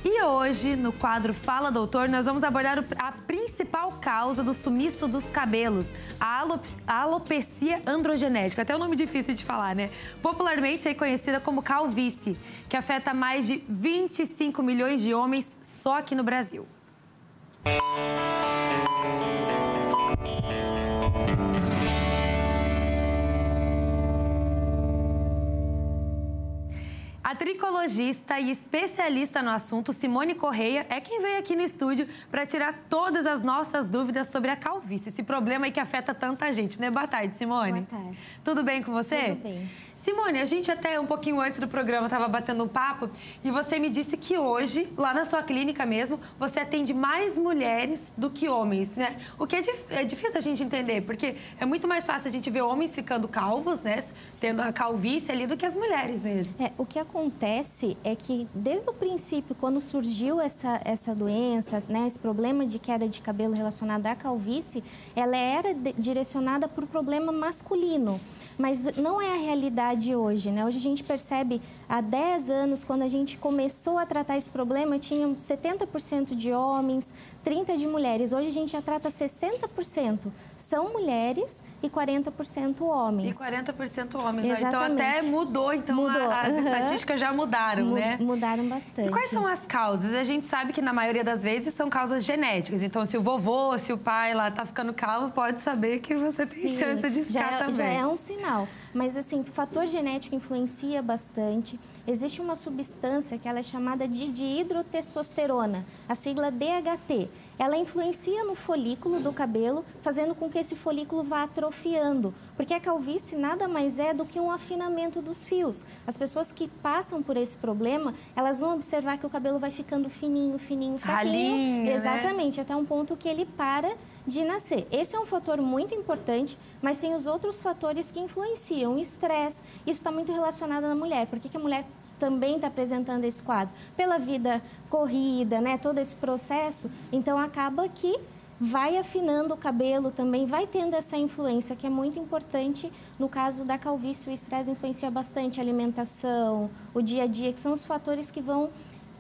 E hoje, no quadro Fala Doutor, nós vamos abordar a principal causa do sumiço dos cabelos, a alopecia androgenética. Até um nome difícil de falar, né? Popularmente é conhecida como calvície, que afeta mais de 25 milhões de homens só aqui no Brasil. A tricologista e especialista no assunto, Simone Correia, é quem veio aqui no estúdio para tirar todas as nossas dúvidas sobre a calvície, esse problema aí que afeta tanta gente, né? Boa tarde, Simone. Boa tarde. Tudo bem com você? Tudo bem. Simone, a gente até um pouquinho antes do programa estava batendo um papo e você me disse que hoje, lá na sua clínica mesmo, você atende mais mulheres do que homens, né? O que é difícil a gente entender, porque é muito mais fácil a gente ver homens ficando calvos, né? Tendo a calvície ali do que as mulheres mesmo. O que acontece é que desde o princípio, quando surgiu essa doença, né, esse problema de queda de cabelo relacionado à calvície, ela era direcionada para o problema masculino. Mas não é a realidade hoje, né? Hoje a gente percebe, há 10 anos, quando a gente começou a tratar esse problema, tinha 70% de homens, 30% de mulheres. Hoje a gente já trata 60% são mulheres e 40% homens. E 40% homens, né? Então até mudou, as estatísticas já mudaram, né? Mudaram bastante. E quais são as causas? A gente sabe que na maioria das vezes são causas genéticas. Então se o vovô, se o pai lá tá ficando calvo, pode saber que você tem chance de ficar também. Já é um sinal. Mas, assim, o fator genético influencia bastante. Existe uma substância que ela é chamada de dihidrotestosterona, a sigla DHT. Ela influencia no folículo do cabelo, fazendo com que esse folículo vá atrofiando. Porque a calvície nada mais é do que um afinamento dos fios. As pessoas que passam por esse problema, elas vão observar que o cabelo vai ficando fininho, fraquinho. Ralinho, exatamente, né? Até um ponto que ele para de nascer. Esse é um fator muito importante, mas tem os outros fatores que influenciam. O estresse, isso está muito relacionado na mulher. Por que a mulher também está apresentando esse quadro? Pela vida corrida, né? Todo esse processo, então acaba que vai afinando o cabelo também, vai tendo essa influência, que é muito importante. No caso da calvície, o estresse influencia bastante a alimentação, o dia a dia, que são os fatores que vão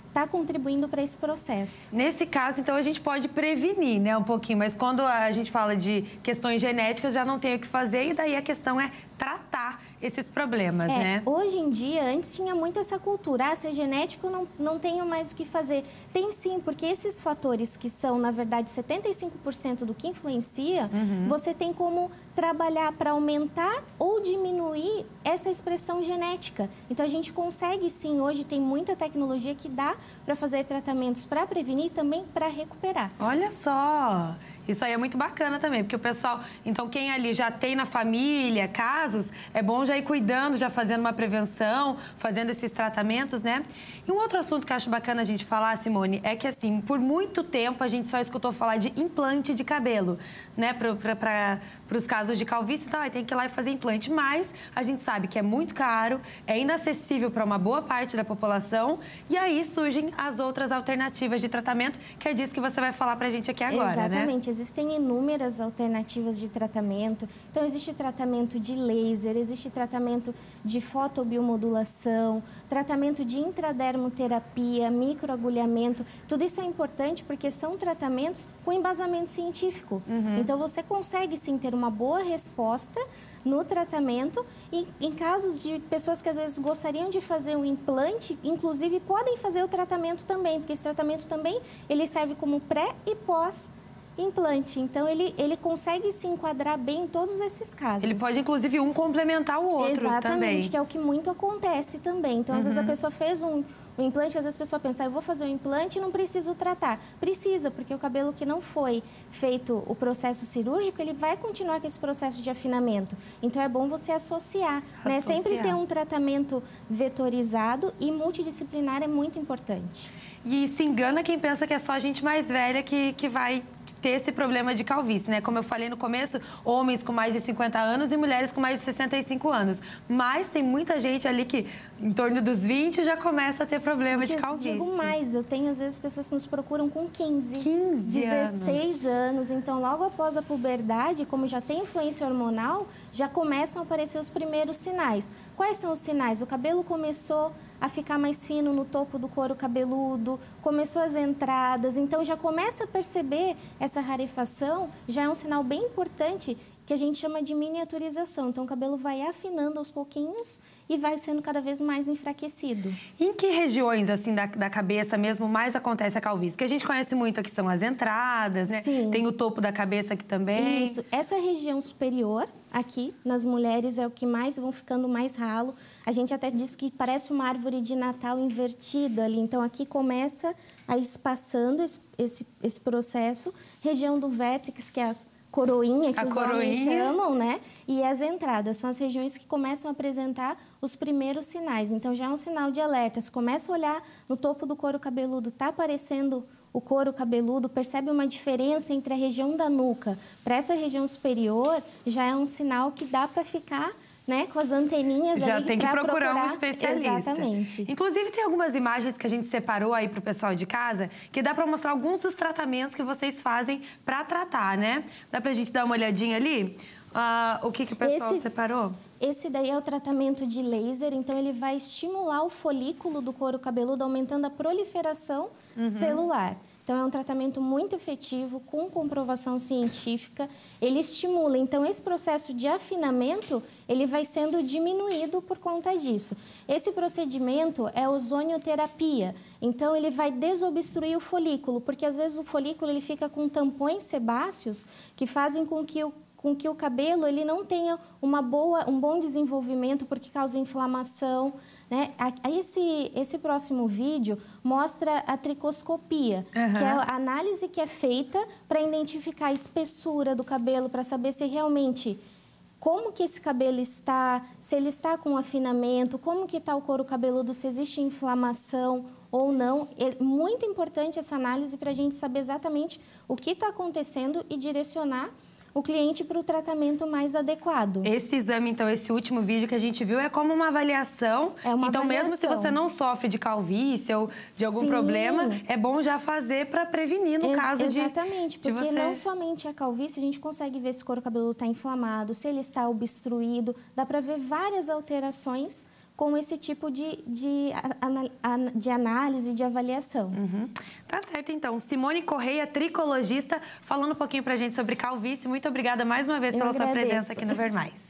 está contribuindo para esse processo. Nesse caso, então, a gente pode prevenir, né, um pouquinho, mas quando a gente fala de questões genéticas, já não tem o que fazer e daí a questão é tratar esses problemas, né? Hoje em dia, antes tinha muito essa cultura, se é genético, não tenho mais o que fazer. Tem sim, porque esses fatores que são, na verdade, 75% do que influencia, você tem como trabalhar para aumentar ou diminuir essa expressão genética. Então, a gente consegue sim, hoje tem muita tecnologia que dá para fazer tratamentos para prevenir e também para recuperar. Olha só! Isso aí é muito bacana também, porque o pessoal... Então, quem ali já tem na família casos, é bom já ir cuidando, já fazendo uma prevenção, fazendo esses tratamentos, né? E um outro assunto que eu acho bacana a gente falar, Simone, é que, assim, por muito tempo a gente só escutou falar de implante de cabelo, né? Para os casos de calvície, então, tem que ir lá e fazer implante. Mas a gente sabe que é muito caro, é inacessível para uma boa parte da população, e aí surgem as outras alternativas de tratamento, que é disso que você vai falar pra gente aqui agora, né? Exatamente. Existem inúmeras alternativas de tratamento. Então, existe tratamento de laser, existe tratamento de fotobiomodulação, tratamento de intradermoterapia, microagulhamento. Tudo isso é importante porque são tratamentos com embasamento científico. Então, você consegue, sim, ter uma boa resposta no tratamento e em casos de pessoas que às vezes gostariam de fazer um implante, inclusive podem fazer o tratamento também, porque esse tratamento também ele serve como pré e pós implante. Então, ele consegue se enquadrar bem em todos esses casos. Ele pode, inclusive, um complementar o outro também. Exatamente, que é o que muito acontece também. Então, às vezes a pessoa fez um implante, às vezes a pessoa pensa, eu vou fazer um implante e não preciso tratar. Precisa, porque o cabelo que não foi feito o processo cirúrgico, ele vai continuar com esse processo de afinamento. Então, é bom você associar, né? Sempre ter um tratamento vetorizado e multidisciplinar é muito importante. E se engana quem pensa que é só a gente mais velha que vai ter esse problema de calvície, né? Como eu falei no começo, homens com mais de 50 anos e mulheres com mais de 65 anos. Mas tem muita gente ali que, em torno dos 20, já começa a ter problema de calvície. Digo mais, eu tenho, às vezes, pessoas que nos procuram com 15 16 anos. Então, logo após a puberdade, como já tem influência hormonal, já começam a aparecer os primeiros sinais. Quais são os sinais? O cabelo começou a ficar mais fino no topo do couro cabeludo, começou as entradas, então já começa a perceber essa rarefação, já é um sinal bem importante que a gente chama de miniaturização. Então, o cabelo vai afinando aos pouquinhos e vai sendo cada vez mais enfraquecido. Em que regiões, assim, da cabeça mesmo mais acontece a calvície? Que a gente conhece muito aqui são as entradas, né? Sim. Tem o topo da cabeça aqui também. Isso. Essa região superior, aqui, nas mulheres, é o que mais vão ficando mais ralo. A gente até diz que parece uma árvore de Natal invertida ali. Então, aqui começa a ir passando esse processo. Região do vértex, que é a coroinha, que os homens chamam, né? E as entradas são as regiões que começam a apresentar os primeiros sinais. Então, já é um sinal de alerta. Você começa a olhar no topo do couro cabeludo, tá aparecendo o couro cabeludo, percebe uma diferença entre a região da nuca para essa região superior, já é um sinal que dá para ficar, né, com as anteninhas já ali tem que procurar um especialista. Exatamente. Inclusive, tem algumas imagens que a gente separou aí pro pessoal de casa, que dá para mostrar alguns dos tratamentos que vocês fazem para tratar, né? Dá pra gente dar uma olhadinha ali? O que o pessoal separou? Esse daí é o tratamento de laser, então ele vai estimular o folículo do couro cabeludo, aumentando a proliferação celular. Então, é um tratamento muito efetivo, com comprovação científica. Ele estimula. Então, esse processo de afinamento, ele vai sendo diminuído por conta disso. Esse procedimento é ozonioterapia. Então, ele vai desobstruir o folículo, porque às vezes o folículo ele fica com tampões sebáceos que fazem com que o cabelo ele não tenha um bom desenvolvimento, porque causa inflamação, né? Esse próximo vídeo mostra a tricoscopia, que é a análise que é feita para identificar a espessura do cabelo, para saber se realmente como que esse cabelo está, se ele está com afinamento, como que está o couro cabeludo, se existe inflamação ou não. É muito importante essa análise para a gente saber exatamente o que está acontecendo e direcionar o cliente para o tratamento mais adequado. Esse exame, então, esse último vídeo que a gente viu é como uma avaliação. Então, mesmo se você não sofre de calvície ou de algum problema, é bom já fazer para prevenir no caso de... Exatamente, porque não somente a calvície, a gente consegue ver se o couro cabeludo está inflamado, se ele está obstruído, dá para ver várias alterações com esse tipo de análise, de avaliação. Tá certo, então. Simone Correia, tricologista, falando um pouquinho pra gente sobre calvície. Muito obrigada mais uma vez pela sua presença aqui no Ver Mais.